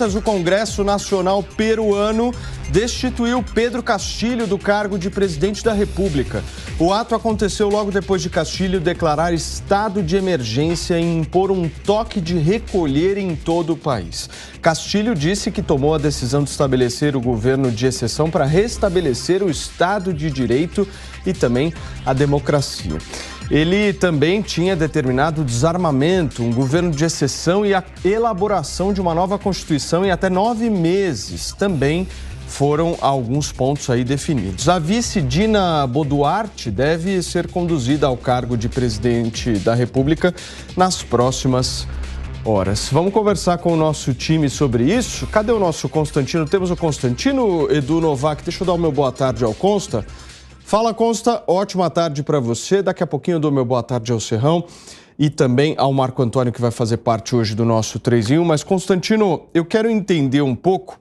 O Congresso Nacional Peruano destituiu Pedro Castilho do cargo de presidente da República. O ato aconteceu logo depois de Castilho declarar estado de emergência e impor um toque de recolher em todo o país. Castilho disse que tomou a decisão de estabelecer o governo de exceção para restabelecer o Estado de Direito e também a democracia. Ele também tinha determinado o desarmamento, um governo de exceção e a elaboração de uma nova Constituição em até 9 meses. Também foram alguns pontos aí definidos. A vice Dina Boluarte deve ser conduzida ao cargo de presidente da República nas próximas horas. Vamos conversar com o nosso time sobre isso. Cadê o nosso Constantino? Temos o Constantino, Edu Novak. Deixa eu dar o meu boa tarde ao Consta. Fala, Consta, ótima tarde para você. Daqui a pouquinho eu dou meu boa tarde ao Serrão e também ao Marco Antônio, que vai fazer parte hoje do nosso 3 em 1. Mas, Constantino, eu quero entender um pouco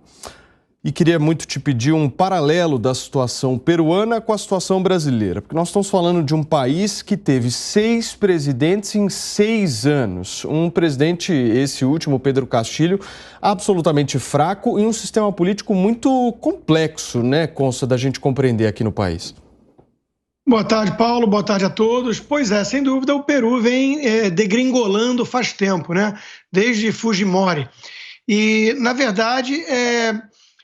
e queria muito te pedir um paralelo da situação peruana com a situação brasileira. Porque nós estamos falando de um país que teve 6 presidentes em 6 anos. Um presidente, esse último, Pedro Castilho, absolutamente fraco e um sistema político muito complexo, né, Consta, da gente compreender aqui no país. Boa tarde, Paulo. Boa tarde a todos. Pois é, sem dúvida o Peru vem degringolando faz tempo, né? Desde Fujimori. E, na verdade,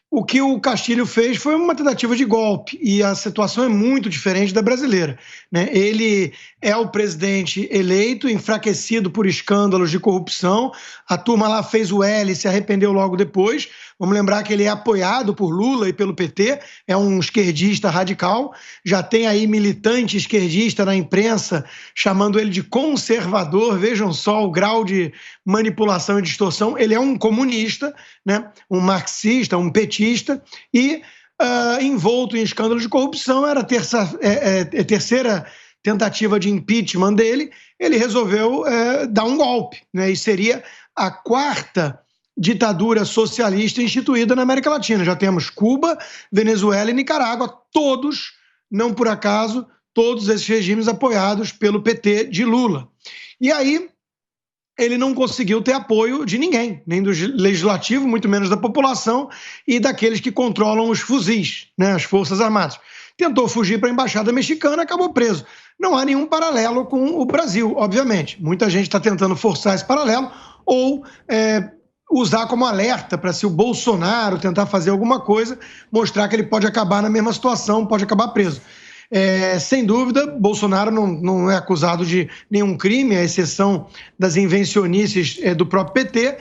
o que o Castilho fez foi uma tentativa de golpe e a situação é muito diferente da brasileira, né? Ele é o presidente eleito, enfraquecido por escândalos de corrupção. A turma lá fez o L e se arrependeu logo depois. Vamos lembrar que ele é apoiado por Lula e pelo PT, é um esquerdista radical, já tem aí militante esquerdista na imprensa chamando ele de conservador. Vejam só o grau de manipulação e distorção. Ele é um comunista, né? Um marxista, um petista e envolto em escândalos de corrupção. Era a terceira tentativa de impeachment dele. Ele resolveu dar um golpe, né? E seria a 4ª ditadura socialista instituída na América Latina. Já temos Cuba, Venezuela e Nicarágua, todos, não por acaso, todos esses regimes apoiados pelo PT de Lula. E aí ele não conseguiu ter apoio de ninguém, nem do legislativo, muito menos da população e daqueles que controlam os fuzis, né, as Forças Armadas. Tentou fugir para a Embaixada Mexicana, acabou preso. Não há nenhum paralelo com o Brasil, obviamente. Muita gente está tentando forçar esse paralelo ou usar como alerta para, se o Bolsonaro tentar fazer alguma coisa, mostrar que ele pode acabar na mesma situação, pode acabar preso. Sem dúvida, Bolsonaro não é acusado de nenhum crime, à exceção das invencionices do próprio PT.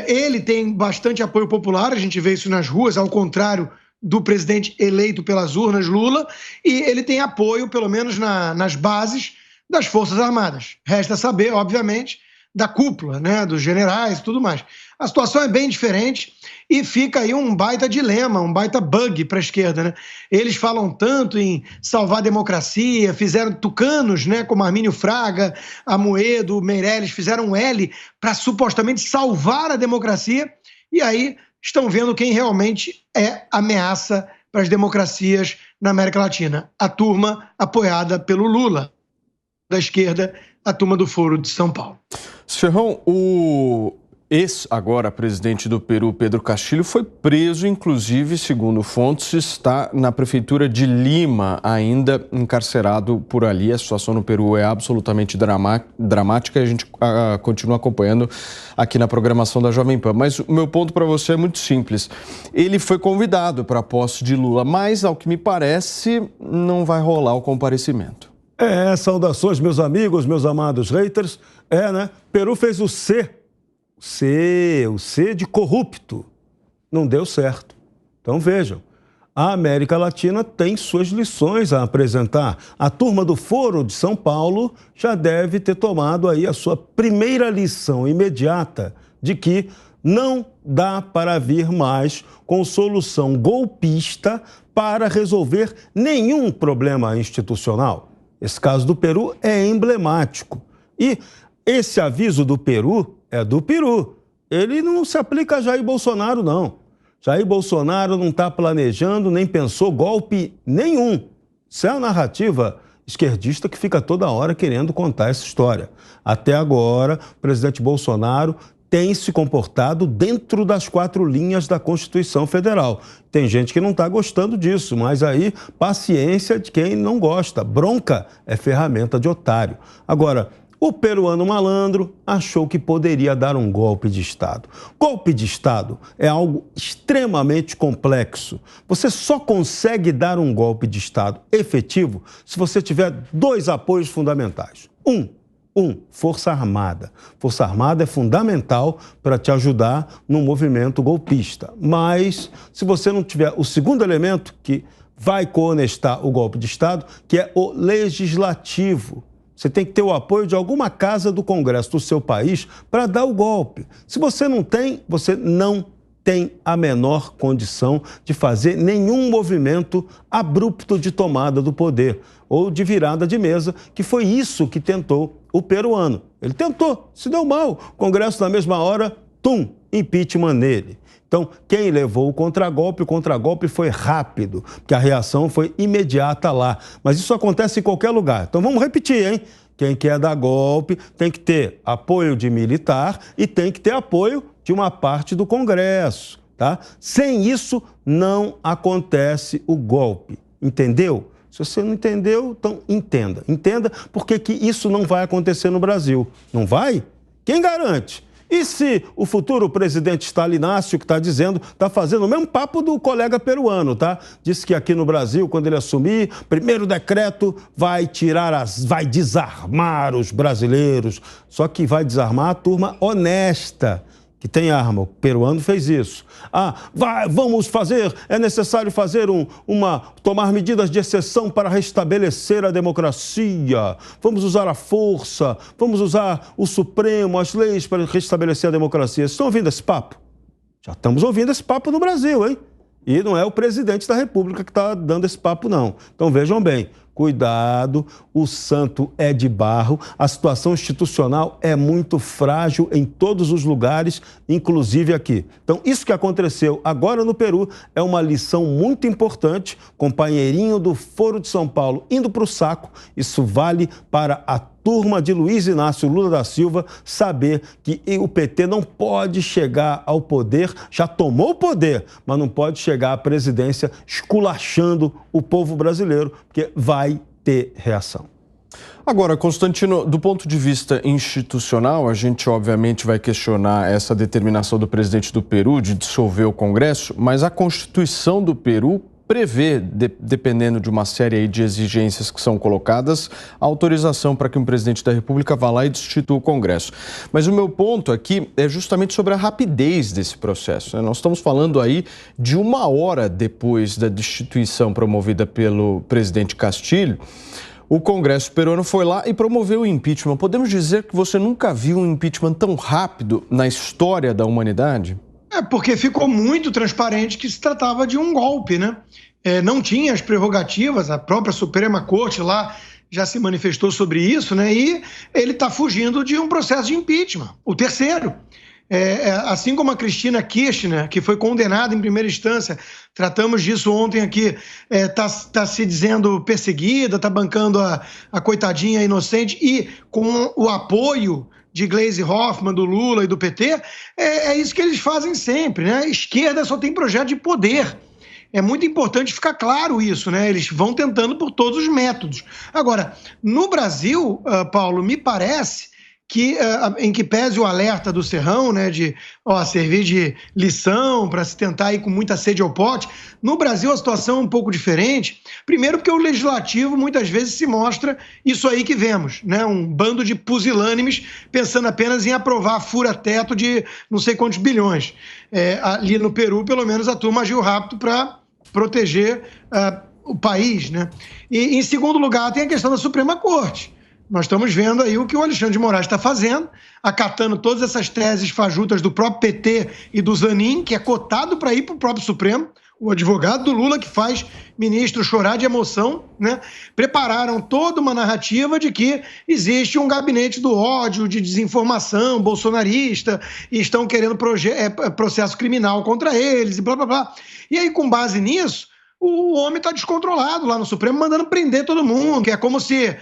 Ele tem bastante apoio popular, a gente vê isso nas ruas, ao contrário do presidente eleito pelas urnas, Lula, e ele tem apoio, pelo menos nas bases, das Forças Armadas. Resta saber, obviamente, da cúpula, né, dos generais e tudo mais. A situação é bem diferente e fica aí um baita dilema, um baita bug para a esquerda, né? Eles falam tanto em salvar a democracia, fizeram tucanos, né, como Armínio Fraga, Amoedo, Meirelles, fizeram um L para supostamente salvar a democracia, e aí estão vendo quem realmente é ameaça para as democracias na América Latina. A turma apoiada pelo Lula, da esquerda, a turma do Foro de São Paulo. Serrão, o ex-agora presidente do Peru, Pedro Castilho, foi preso, inclusive, segundo fontes, está na prefeitura de Lima, ainda encarcerado por ali. A situação no Peru é absolutamente dramática e a gente continua acompanhando aqui na programação da Jovem Pan. Mas o meu ponto para você é muito simples. Ele foi convidado para a posse de Lula, mas, ao que me parece, não vai rolar o comparecimento. Saudações, meus amigos, meus amados haters. Né? Peru fez o C de corrupto. Não deu certo. Então vejam, a América Latina tem suas lições a apresentar. A turma do Foro de São Paulo já deve ter tomado aí a sua primeira lição imediata de que não dá para vir mais com solução golpista para resolver nenhum problema institucional. Esse caso do Peru é emblemático. E esse aviso do Peru é do Peru. Ele não se aplica a Jair Bolsonaro, não. Jair Bolsonaro não está planejando nem pensou golpe nenhum. Isso é a narrativa esquerdista que fica toda hora querendo contar essa história. Até agora, o presidente Bolsonaro tem se comportado dentro das 4 linhas da Constituição Federal. Tem gente que não está gostando disso, mas aí paciência de quem não gosta. Bronca é ferramenta de otário. Agora, o peruano malandro achou que poderia dar um golpe de Estado. Golpe de Estado é algo extremamente complexo. Você só consegue dar um golpe de Estado efetivo se você tiver 2 apoios fundamentais. Força Armada. Força Armada é fundamental para te ajudar no movimento golpista. Mas, se você não tiver o segundo elemento, que vai cohonestar o golpe de Estado, que é o legislativo. Você tem que ter o apoio de alguma casa do Congresso do seu país para dar o golpe. Se você não tem, você não tem a menor condição de fazer nenhum movimento abrupto de tomada do poder ou de virada de mesa, que foi isso que tentou o peruano. Ele tentou, se deu mal. O Congresso, na mesma hora, impeachment nele. Então, quem levou o contragolpe foi rápido, porque a reação foi imediata lá. Mas isso acontece em qualquer lugar. Então, vamos repetir, hein? Quem quer dar golpe tem que ter apoio de militar e tem que ter apoio de uma parte do Congresso, tá? Sem isso, não acontece o golpe. Entendeu? Se você não entendeu, então entenda. Entenda por que isso não vai acontecer no Brasil. Não vai? Quem garante? E se o futuro presidente Stalinácio, que está dizendo, está fazendo o mesmo papo do colega peruano, tá? Disse que aqui no Brasil, quando ele assumir, primeiro decreto vai desarmar os brasileiros. Só que vai desarmar a turma honesta, que tem arma. O peruano fez isso. É necessário fazer tomar medidas de exceção para restabelecer a democracia. Vamos usar a força, vamos usar o Supremo, as leis para restabelecer a democracia. Vocês estão ouvindo esse papo? Já estamos ouvindo esse papo no Brasil, hein? E não é o presidente da República que está dando esse papo, não. Então vejam bem. Cuidado, o santo é de barro, a situação institucional é muito frágil em todos os lugares, inclusive aqui. Então, isso que aconteceu agora no Peru é uma lição muito importante, companheirinho do Foro de São Paulo indo para o saco, isso vale para a turma de Luiz Inácio Lula da Silva saber que o PT não pode chegar ao poder, já tomou o poder, mas não pode chegar à presidência esculachando o povo brasileiro, porque vai ter reação. Agora, Constantino, do ponto de vista institucional, a gente obviamente vai questionar essa determinação do presidente do Peru de dissolver o Congresso, mas a Constituição do Peru prevê, dependendo de uma série aí de exigências que são colocadas, a autorização para que um presidente da República vá lá e destitua o Congresso. Mas o meu ponto aqui é justamente sobre a rapidez desse processo, né? Nós estamos falando aí de 1 hora depois da destituição promovida pelo presidente Castilho, o Congresso peruano foi lá e promoveu o impeachment. Podemos dizer que você nunca viu um impeachment tão rápido na história da humanidade? É porque ficou muito transparente que se tratava de um golpe, né? Não tinha as prerrogativas, a própria Suprema Corte lá já se manifestou sobre isso, né? E ele está fugindo de um processo de impeachment, o terceiro. Assim como a Cristina Kirchner, que foi condenada em primeira instância, tratamos disso ontem aqui, tá se dizendo perseguida, está bancando a coitadinha inocente e com o apoio de Gleisi Hoffmann, do Lula e do PT, é isso que eles fazem sempre, né? A esquerda só tem projeto de poder. É muito importante ficar claro isso, né? Eles vão tentando por todos os métodos. Agora, no Brasil, Paulo, me parece que, em que pese o alerta do Serrão, né, de servir de lição para se tentar ir com muita sede ao pote, no Brasil a situação é um pouco diferente. Primeiro porque o legislativo muitas vezes se mostra isso aí que vemos, né, um bando de pusilânimes pensando apenas em aprovar fura-teto de não sei quantos bilhões. Ali no Peru, pelo menos, a turma agiu rápido para proteger o país, né? E, em segundo lugar, tem a questão da Suprema Corte. Nós estamos vendo aí o que o Alexandre de Moraes está fazendo, acatando todas essas teses fajutas do próprio PT e do Zanin, que é cotado para ir para o próprio Supremo, o advogado do Lula, que faz ministro chorar de emoção, né? Prepararam toda uma narrativa de que existe um gabinete do ódio, de desinformação bolsonarista, e estão querendo processo criminal contra eles, e blá, blá, blá. E aí, com base nisso, o homem está descontrolado lá no Supremo, mandando prender todo mundo, que é como se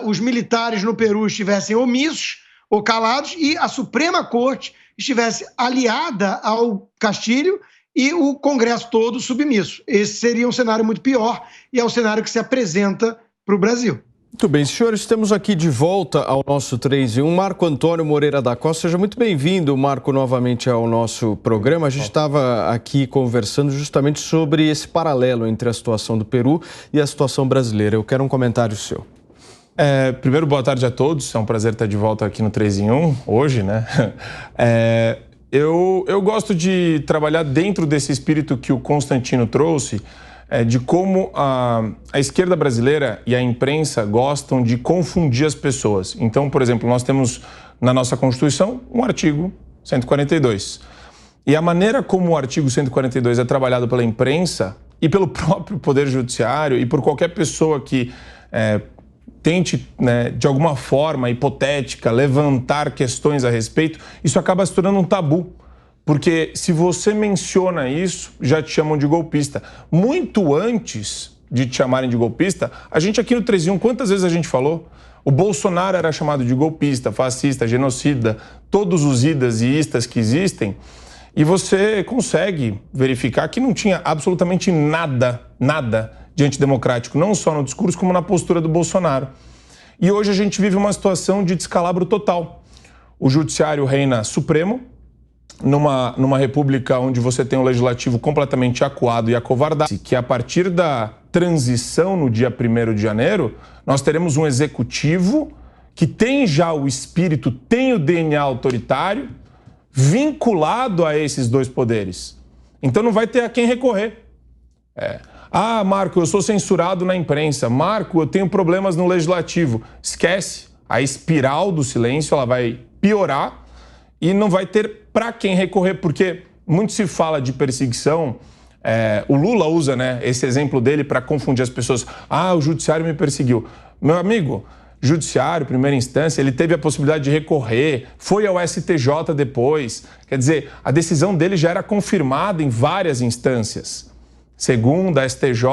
os militares no Peru estivessem omissos ou calados e a Suprema Corte, estivesse aliada ao Castilho e o Congresso todo submisso. Esse seria um cenário muito pior e é o cenário que se apresenta para o Brasil. Muito bem, senhores, temos aqui de volta ao nosso 3 em 1, Marco Antônio Moreira da Costa. Seja muito bem-vindo, Marco, novamente ao nosso programa. A gente estava aqui conversando justamente sobre esse paralelo entre a situação do Peru e a situação brasileira. Eu quero um comentário seu. Primeiro, boa tarde a todos. É um prazer estar de volta aqui no 3 em 1, hoje, né? Eu gosto de trabalhar dentro desse espírito que o Constantino trouxe, de como a esquerda brasileira e a imprensa gostam de confundir as pessoas. Então, por exemplo, nós temos na nossa Constituição um artigo 142. E a maneira como o artigo 142 é trabalhado pela imprensa e pelo próprio Poder Judiciário e por qualquer pessoa que tente, né, de alguma forma hipotética, levantar questões a respeito, isso acaba se tornando um tabu. Porque se você menciona isso, já te chamam de golpista. Muito antes de te chamarem de golpista, a gente aqui no 3 em 1, quantas vezes a gente falou? O Bolsonaro era chamado de golpista, fascista, genocida, todos os idas e istas que existem, e você consegue verificar que não tinha absolutamente nada de antidemocrático, não só no discurso, como na postura do Bolsonaro. E hoje a gente vive uma situação de descalabro total. O judiciário reina supremo, numa república onde você tem um legislativo completamente acuado e acovardado, que a partir da transição no dia 1º de janeiro, nós teremos um executivo que tem já o espírito, tem o DNA autoritário, vinculado a esses dois poderes. Então não vai ter a quem recorrer. Marco, eu sou censurado na imprensa. Marco, eu tenho problemas no legislativo. Esquece. A espiral do silêncio ela vai piorar e não vai ter para quem recorrer, porque muito se fala de perseguição. O Lula usa, né, esse exemplo dele para confundir as pessoas. O judiciário me perseguiu. Meu amigo, judiciário, primeira instância, ele teve a possibilidade de recorrer, foi ao STJ depois. Quer dizer, a decisão dele já era confirmada em várias instâncias. Segunda, STJ.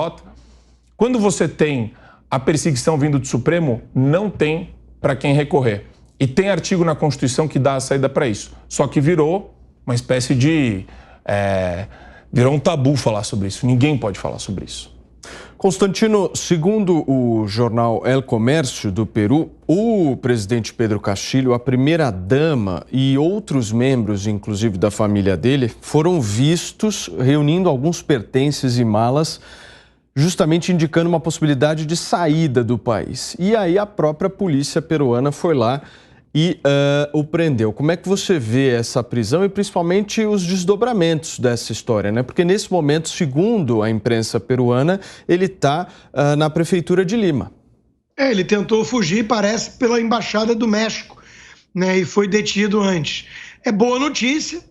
Quando você tem a perseguição vindo do Supremo, não tem para quem recorrer. E tem artigo na Constituição que dá a saída para isso. Só que virou uma espécie de... virou um tabu falar sobre isso. Ninguém pode falar sobre isso. Constantino, segundo o jornal El Comercio do Peru, o presidente Pedro Castilho, a primeira-dama e outros membros, inclusive da família dele, foram vistos reunindo alguns pertences e malas, justamente indicando uma possibilidade de saída do país. E aí a própria polícia peruana foi lá e o prendeu. Como é que você vê essa prisão e principalmente os desdobramentos dessa história, né? Porque nesse momento, segundo a imprensa peruana, ele está na prefeitura de Lima. Ele tentou fugir, parece, pela Embaixada do México, né? E foi detido antes. É boa notícia,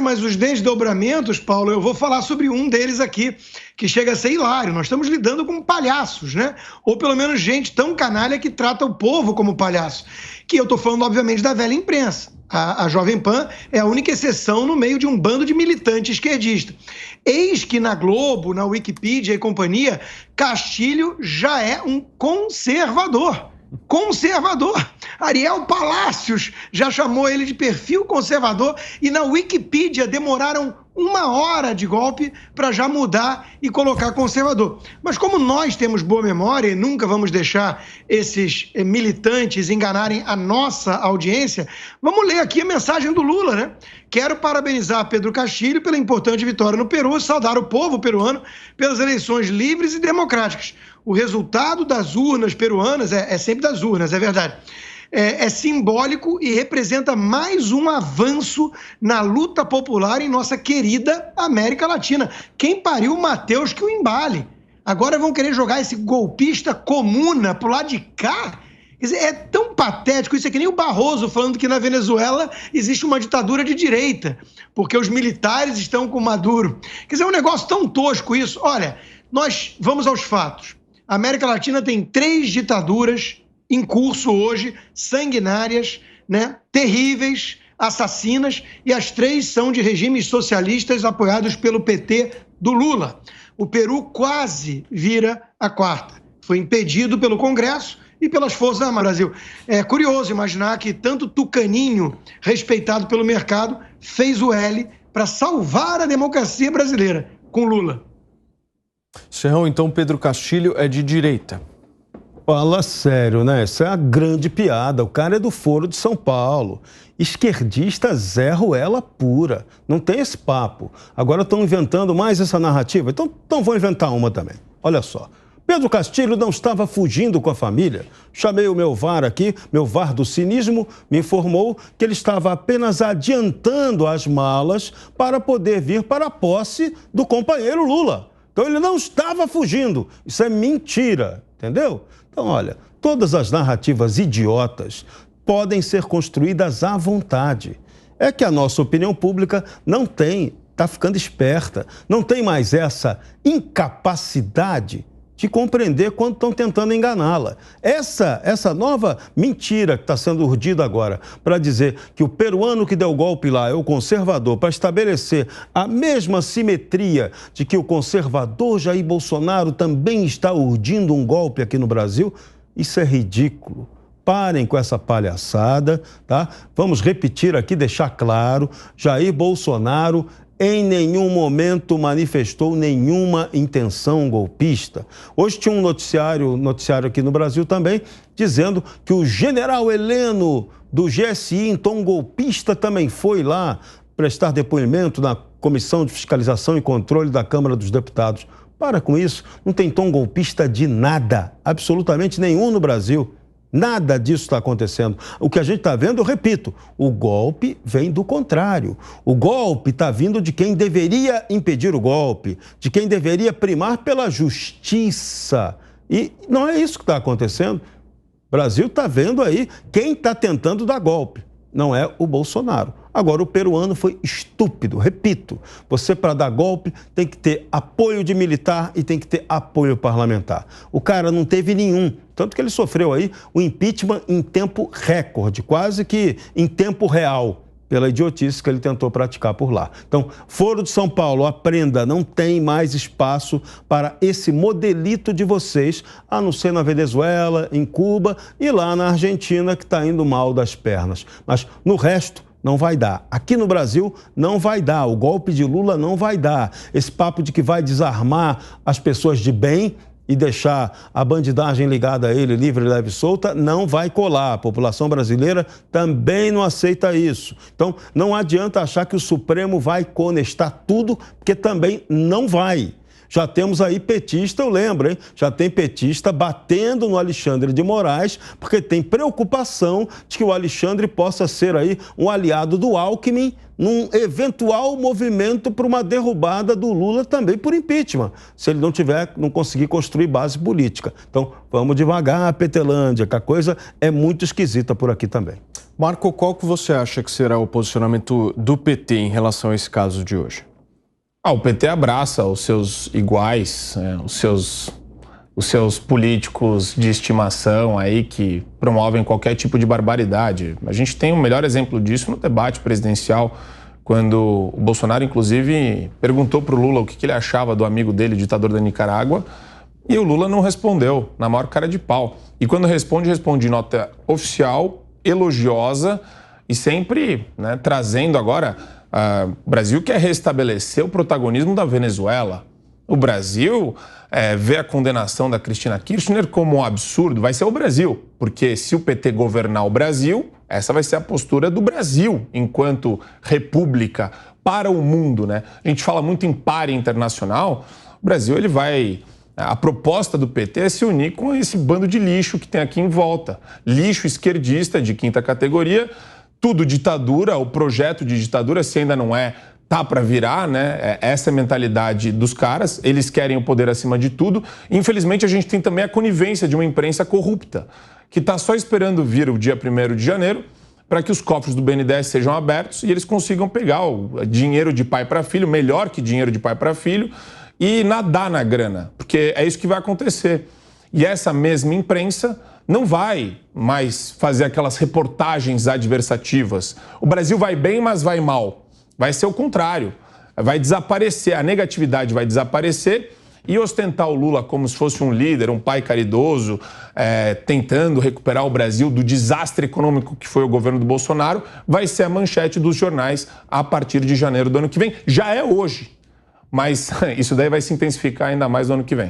mas os desdobramentos, Paulo, eu vou falar sobre um deles aqui, que chega a ser hilário. Nós estamos lidando com palhaços, né? Ou pelo menos gente tão canalha que trata o povo como palhaço. Que eu estou falando, obviamente, da velha imprensa. A Jovem Pan é a única exceção no meio de um bando de militante esquerdista. Eis que na Globo, na Wikipedia e companhia, Castilho já é um conservador. Ariel Palácios já chamou ele de perfil conservador e na Wikipedia demoraram 1 hora de golpe para já mudar e colocar conservador. Mas como nós temos boa memória e nunca vamos deixar esses militantes enganarem a nossa audiência, vamos ler aqui a mensagem do Lula, né? Quero parabenizar Pedro Castilho pela importante vitória no Peru e saudar o povo peruano pelas eleições livres e democráticas. O resultado das urnas peruanas, é sempre das urnas, é verdade, é simbólico e representa mais um avanço na luta popular em nossa querida América Latina. Quem pariu o Mateus que o embale. Agora vão querer jogar esse golpista comuna pro lado de cá? Quer dizer, é tão patético, isso é que nem o Barroso falando que na Venezuela existe uma ditadura de direita, porque os militares estão com Maduro. Quer dizer, é um negócio tão tosco isso. Olha, nós vamos aos fatos. A América Latina tem 3 ditaduras em curso hoje, sanguinárias, né, terríveis, assassinas, e as 3 são de regimes socialistas apoiados pelo PT do Lula. O Peru quase vira a 4ª. Foi impedido pelo Congresso e pelas Forças Armadas do Brasil. É curioso imaginar que tanto Tucaninho, respeitado pelo mercado, fez o L para salvar a democracia brasileira com Lula. Serrão, então Pedro Castilho é de direita. Fala sério, né? Isso é a grande piada. O cara é do Foro de São Paulo. Esquerdista Zé Ruela pura. Não tem esse papo. Agora estão inventando mais essa narrativa. Então vou inventar uma também. Olha só. Pedro Castilho não estava fugindo com a família. Chamei o meu VAR aqui, meu VAR do cinismo, me informou que ele estava apenas adiantando as malas para poder vir para a posse do companheiro Lula. Então ele não estava fugindo. Isso é mentira, entendeu? Então, olha, todas as narrativas idiotas podem ser construídas à vontade. É que a nossa opinião pública não tem, está ficando esperta, não tem mais essa incapacidade de compreender quando estão tentando enganá-la. Essa nova mentira que está sendo urdida agora para dizer que o peruano que deu o golpe lá é o conservador, para estabelecer a mesma simetria de que o conservador Jair Bolsonaro também está urdindo um golpe aqui no Brasil, isso é ridículo. Parem com essa palhaçada, tá? Vamos repetir aqui, deixar claro, Jair Bolsonaro em nenhum momento manifestou nenhuma intenção golpista. Hoje tinha um noticiário aqui no Brasil também, dizendo que o general Heleno do GSI, em tom golpista, também foi lá prestar depoimento na Comissão de Fiscalização e Controle da Câmara dos Deputados. Para com isso, não tem tom golpista de nada, absolutamente nenhum no Brasil. Nada disso está acontecendo. O que a gente está vendo, eu repito, o golpe vem do contrário. O golpe está vindo de quem deveria impedir o golpe, de quem deveria primar pela justiça. E não é isso que está acontecendo. O Brasil está vendo aí quem está tentando dar golpe. Não é o Bolsonaro. Agora, o peruano foi estúpido. Repito, você para dar golpe tem que ter apoio de militar e tem que ter apoio parlamentar. O cara não teve nenhum. Tanto que ele sofreu aí o impeachment em tempo recorde, quase que em tempo real, pela idiotice que ele tentou praticar por lá. Então, Foro de São Paulo, aprenda, não tem mais espaço para esse modelito de vocês, a não ser na Venezuela, em Cuba e lá na Argentina, que está indo mal das pernas. Mas no resto, não vai dar. Aqui no Brasil, não vai dar. O golpe de Lula não vai dar. Esse papo de que vai desarmar as pessoas de bem e deixar a bandidagem ligada a ele, livre, leve e solta, não vai colar. A população brasileira também não aceita isso. Então, não adianta achar que o Supremo vai conestar tudo, porque também não vai. Já temos aí petista, eu lembro, hein? Já tem petista batendo no Alexandre de Moraes, porque tem preocupação de que o Alexandre possa ser aí um aliado do Alckmin num eventual movimento para uma derrubada do Lula também por impeachment, se ele não conseguir construir base política. Então, vamos devagar, Petelândia, que a coisa é muito esquisita por aqui também. Marco, qual que você acha que será o posicionamento do PT em relação a esse caso de hoje? O PT abraça os seus iguais, os seus políticos de estimação aí que promovem qualquer tipo de barbaridade. A gente tem um melhor exemplo disso no debate presidencial, quando o Bolsonaro, inclusive, perguntou para o Lula o que ele achava do amigo dele, ditador da Nicarágua, e o Lula não respondeu, na maior cara de pau. E quando responde em nota oficial, elogiosa e sempre, né, trazendo agora... O Brasil quer restabelecer o protagonismo da Venezuela. O Brasil vê a condenação da Cristina Kirchner como um absurdo. Vai ser o Brasil, porque se o PT governar o Brasil, essa vai ser a postura do Brasil enquanto república para o mundo, né? A gente fala muito em pare internacional. O Brasil, ele vai... A proposta do PT é se unir com esse bando de lixo que tem aqui em volta. Lixo esquerdista de quinta categoria, tudo ditadura, o projeto de ditadura, se ainda não tá para virar, né? Essa é a mentalidade dos caras, eles querem o poder acima de tudo. Infelizmente, a gente tem também a conivência de uma imprensa corrupta, que está só esperando vir o dia 1º de janeiro para que os cofres do BNDES sejam abertos e eles consigam pegar o dinheiro de pai para filho, melhor que dinheiro de pai para filho, e nadar na grana, porque é isso que vai acontecer. E essa mesma imprensa não vai mais fazer aquelas reportagens adversativas. O Brasil vai bem, mas vai mal. Vai ser o contrário. Vai desaparecer, a negatividade vai desaparecer E ostentar o Lula como se fosse um líder, um pai caridoso, tentando recuperar o Brasil do desastre econômico que foi o governo do Bolsonaro, vai ser a manchete dos jornais a partir de janeiro do ano que vem. Já é hoje, mas isso daí vai se intensificar ainda mais no ano que vem.